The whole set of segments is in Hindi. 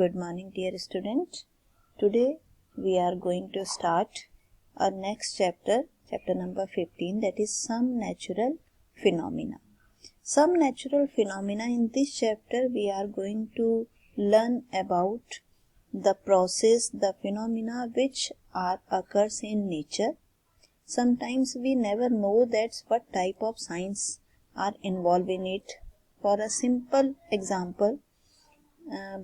Good morning, dear student. Today we are going to start our next chapter, chapter number 15, that is some natural phenomena. Some natural phenomena. In this chapter we are going to learn about the process, the phenomena which occurs in nature. Sometimes we never know that's what type of science are involved in it. For a simple example,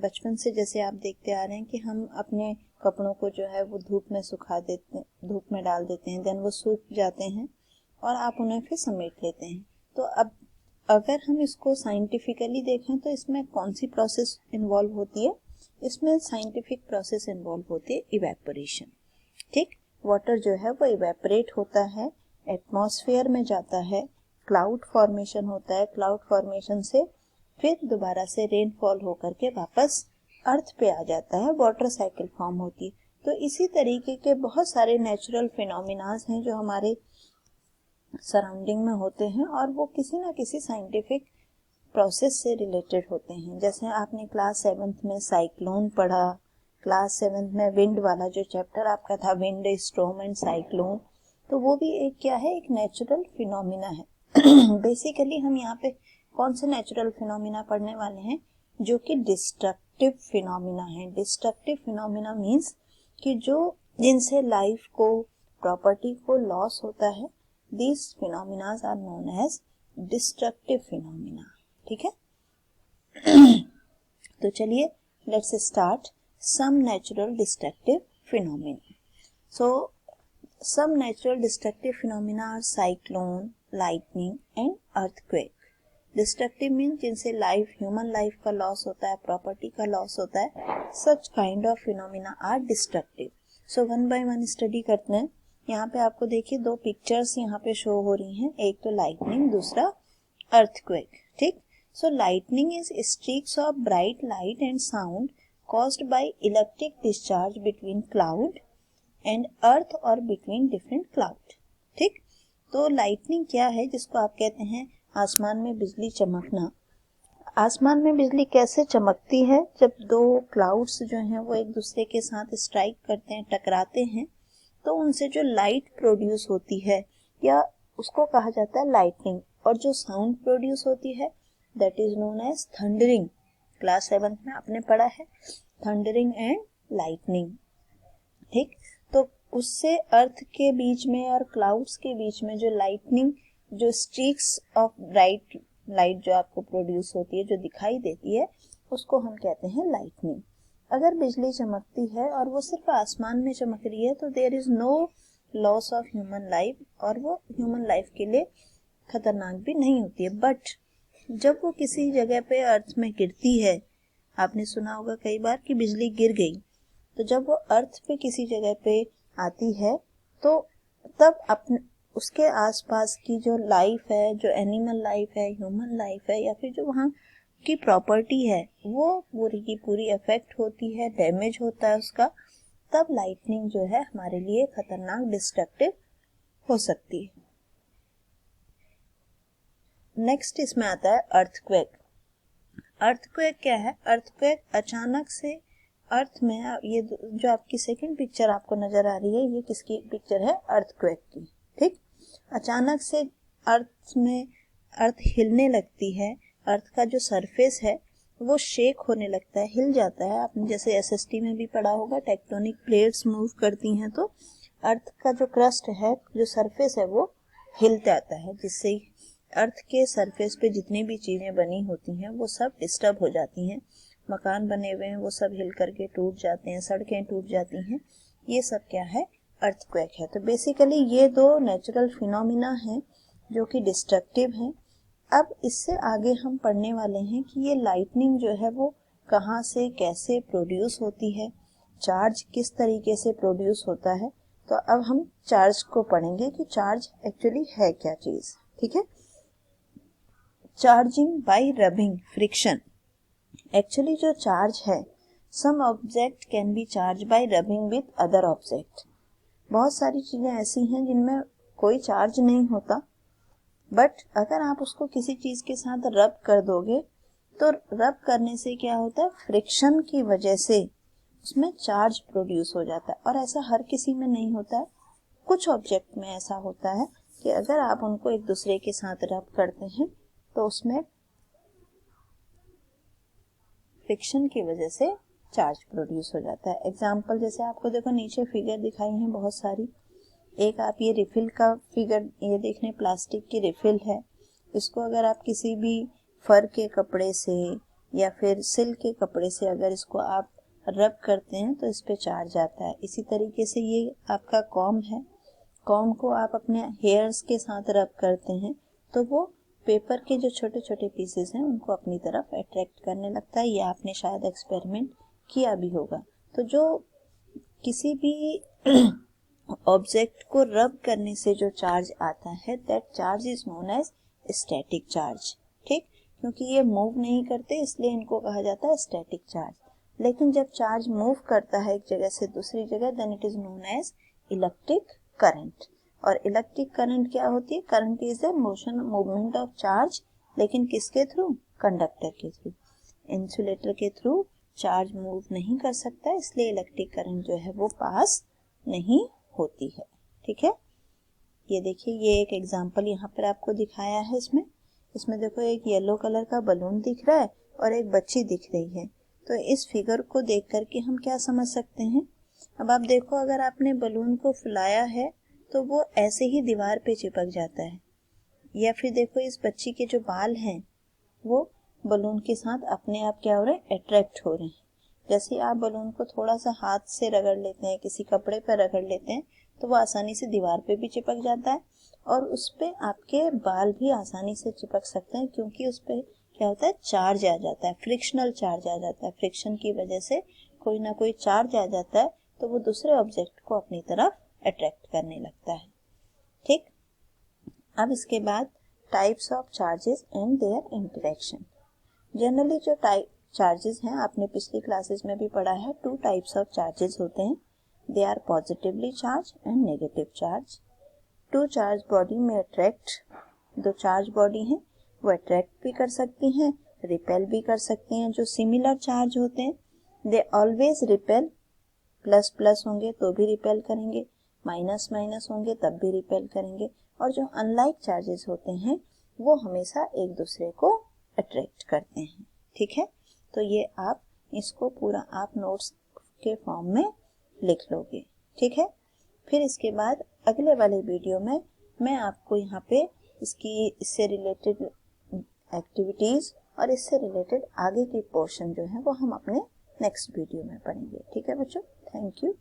बचपन से जैसे आप देखते आ रहे हैं कि हम अपने कपड़ों को जो है वो धूप में सुखा देते, धूप में डाल देते हैं, देन वो सूख जाते हैं और आप उन्हें फिर समेट लेते हैं. तो अब अगर हम इसको साइंटिफिकली देखें तो इसमें कौन सी प्रोसेस इन्वॉल्व होती है? इसमें साइंटिफिक प्रोसेस इन्वॉल्व होती है इवेपोरेशन. ठीक, वाटर जो है वो इवेपोरेट होता है, एटमॉस्फेयर में जाता है, क्लाउड फॉर्मेशन होता है, क्लाउड फॉर्मेशन से फिर दोबारा से रेनफॉल होकर के वापस अर्थ पे आ जाता है, वाटर साइकिल फॉर्म होती है. तो इसी तरीके के बहुत सारे नेचुरल फिनोमिनाज हैं जो हमारे सराउंडिंग में होते हैं और वो किसी ना किसी साइंटिफिक प्रोसेस से रिलेटेड होते हैं. जैसे आपने क्लास 7th में साइक्लोन पढ़ा, क्लास 7th में विंड वाला जो चैप्टर आपका था, विंड, स्टॉर्म एंड साइक्लोन, तो वो भी एक क्या है, एक नेचुरल फिनोमिना है. बेसिकली हम यहाँ पे कौन से नेचुरल फिनोमिना पढ़ने वाले हैं? जो कि डिस्ट्रक्टिव फिनोमिना है. डिस्ट्रक्टिव फिनोमिना मीन्स कि जो जिनसे लाइफ को, प्रॉपर्टी को लॉस होता है, these phenomenas are known as destructive phenomena. ठीक है. तो चलिए let's start some natural destructive phenomena. So some natural destructive phenomena are cyclone, lightning and earthquake. Destructive means जिनसे लाइफ, ह्यूमन लाइफ का लॉस होता है, प्रॉपर्टी का लॉस होता है, such kind of phenomena are destructive. So one by one study करते हैं. यहाँ पे आपको देखिए दो पिक्चर्स यहाँ पे शो हो रही हैं, एक तो लाइटनिंग, दूसरा अर्थक्वेक. ठीक. So lightning is streaks of bright light and sound caused by electric discharge between cloud and earth और बिटवीन डिफरेंट क्लाउड. ठीक. तो लाइटनिंग क्या है? जिसको आप कहते हैं आसमान में बिजली चमकना. आसमान में बिजली कैसे चमकती है? जब दो क्लाउड्स जो हैं वो एक दूसरे के साथ स्ट्राइक करते हैं, टकराते हैं, तो उनसे जो लाइट प्रोड्यूस होती है या उसको कहा जाता है लाइटनिंग. और जो साउंड प्रोड्यूस होती है that is known as thundering. Class 7th में आपने पढ़ा है थंडरिंग एंड लाइटनिंग. ठीक. तो उससे अर्थ के बीच में और क्लाउड्स के बीच में जो लाइटनिंग, जो स्ट्रीक्स ऑफ ब्राइट लाइट जो आपको प्रोड्यूस होती है, जो दिखाई देती है, उसको हम कहते हैं लाइटनिंग. अगर बिजली चमकती है और वो सिर्फ आसमान में चमक रही है तो there is no loss of human life और वो ह्यूमन लाइफ के लिए खतरनाक भी नहीं होती है. बट जब वो किसी जगह पे अर्थ में गिरती है, आपने सुना होगा कई बार कि बिजली गिर गई, तो जब वो अर्थ पे किसी जगह पे आती है तो तब अपने उसके आसपास की जो लाइफ है, जो एनिमल लाइफ है, ह्यूमन लाइफ है, या फिर जो वहाँ की प्रॉपर्टी है, वो पूरी की पूरी अफेक्ट होती है, डैमेज होता है उसका. तब लाइटनिंग जो है हमारे लिए खतरनाक, डिस्ट्रक्टिव हो सकती है. नेक्स्ट इसमें आता है अर्थक्वेक. अर्थक्वेक क्या है? अर्थक्वेक अचानक से अर्थ में, ये जो आपकी सेकंड पिक्चर आपको नजर आ रही है, ये किसकी पिक्चर है? अर्थक्वेक की. ठीक. अचानक से अर्थ में, अर्थ हिलने लगती है, अर्थ का जो सरफेस है वो शेक होने लगता है, हिल जाता है. आपने जैसे एसएसटी में भी पढ़ा होगा, टेक्टोनिक प्लेट्स मूव करती हैं तो अर्थ का जो क्रस्ट है, जो सरफेस है, वो हिल जाता है, जिससे अर्थ के सरफेस पे जितनी भी चीजें बनी होती हैं वो सब डिस्टर्ब हो जाती हैं. मकान बने हुए हैं वो सब हिल करके टूट जाते हैं, सड़कें टूट जाती हैं. ये सब क्या है? अर्थक्वेक है. तो बेसिकली ये दो नेचुरल फिनोमिना हैं जो कि डिस्ट्रक्टिव हैं. अब इससे आगे हम पढ़ने वाले हैं कि ये लाइटनिंग जो है वो कहाँ से, कैसे प्रोड्यूस होती है, चार्ज किस तरीके से प्रोड्यूस होता है. तो अब हम चार्ज को पढ़ेंगे कि चार्ज एक्चुअली है क्या चीज. ठीक है. Charging by rubbing, friction. Actually जो चार्ज है, some object can be charge by rubbing with other object. बहुत सारी चीजें ऐसी हैं जिनमें कोई चार्ज नहीं होता, बट अगर आप उसको किसी चीज के साथ रब कर दोगे तो रब करने से क्या होता है, फ्रिक्शन की वजह से उसमें चार्ज प्रोड्यूस हो जाता है। और ऐसा हर किसी में नहीं होता है, कुछ ऑब्जेक्ट में ऐसा होता है कि अगर आप उनको एक दूसरे के साथ रब करते हैं तो उसमें फ्रिक्शन की वजह से चार्ज प्रोड्यूस हो जाता है। एग्जाम्पल जैसे आपको देखो नीचे फिगर दिखाई हैं बहुत सारी। एक आप ये रिफिल का फिगर ये देख रहे हैं, प्लास्टिक की रिफिल है। इसको अगर आप किसी भी फर के कपड़े से या फिर सिल्क के कपड़े से अगर इसको आप रब करते हैं तो इस पे चार्ज आता है। इसी तरीके से ये आपका कॉम्ब है, कॉम्ब को आप अपने हेयर्स के साथ रब करते हैं तो वो पेपर के जो छोटे छोटे पीसेस हैं उनको अपनी तरफ अट्रैक्ट करने लगता है। ये आपने शायद एक्सपेरिमेंट किया भी होगा। तो जो किसी भी ऑब्जेक्ट को रब करने से जो चार्ज आता है that charge is known as static charge. ठीक, क्योंकि ये मूव नहीं करते इसलिए इनको कहा जाता है स्टैटिक चार्ज। लेकिन जब चार्ज मूव करता है एक जगह से दूसरी जगह then it is known as electric current. और इलेक्ट्रिक करंट क्या होती है, current is the motion movement of charge, लेकिन किसके थ्रू, कंडक्टर के थ्रू। इंसुलेटर के थ्रू चार्ज मूव नहीं कर सकता इसलिए इलेक्ट्रिक करंट जो है वो पास नहीं होती है। ठीक है, ये देखिए ये एक एग्जांपल यहाँ पर आपको दिखाया है। इसमें देखो एक येलो कलर का बलून दिख रहा है और एक बच्ची दिख रही है। तो इस फिगर को देख करके हम क्या समझ सकते हैं, अब आप देखो अगर आपने बलून को फुलाया है तो वो ऐसे ही दीवार पे चिपक जाता है, या फिर देखो इस बच्ची के जो बाल हैं वो बलून के साथ अपने आप क्या हो रहे हैं, अट्रैक्ट हो रहे हैं। जैसे आप बलून को थोड़ा सा हाथ से रगड़ लेते हैं, किसी कपड़े पर रगड़ लेते हैं तो वो आसानी से दीवार पे भी चिपक जाता है और उस पे आपके बाल भी आसानी से चिपक सकते हैं, क्योंकि उस पे क्या होता है, चार्ज आ जाता है, फ्रिक्शनल चार्ज आ जाता है। फ्रिक्शन की वजह से कोई ना कोई चार्ज आ जाता है तो वो दूसरे ऑब्जेक्ट को अपनी तरफ अट्रैक्ट करने लगता है। ठीक, अब इसके बाद types of charges and there interaction. Generally जो टाइप चार्जेस हैं आपने पिछली क्लासेस में भी पढ़ा है, टू टाइप्स ऑफ चार्जेस होते हैं। They are positively charge and negative charge. Two charge body में अट्रैक्ट, दो चार्ज बॉडी हैं वो अट्रैक्ट भी कर सकती हैं, रिपेल भी कर सकती हैं। जो सिमिलर चार्ज होते हैं they always repel, plus plus होंगे तो भी रिपेल करेंगे, माइनस माइनस होंगे तब भी रिपेल करेंगे। और जो अनलाइक चार्जेस होते हैं वो हमेशा एक दूसरे को अट्रैक्ट करते हैं। ठीक है, तो ये आप इसको पूरा आप नोट्स के फॉर्म में लिख लोगे। ठीक है, फिर इसके बाद अगले वाले वीडियो में मैं आपको यहाँ पे इससे रिलेटेड एक्टिविटीज और इससे रिलेटेड आगे की पोर्शन जो है वो हम अपने नेक्स्ट वीडियो में पढ़ेंगे। ठीक है बच्चों, थैंक यू।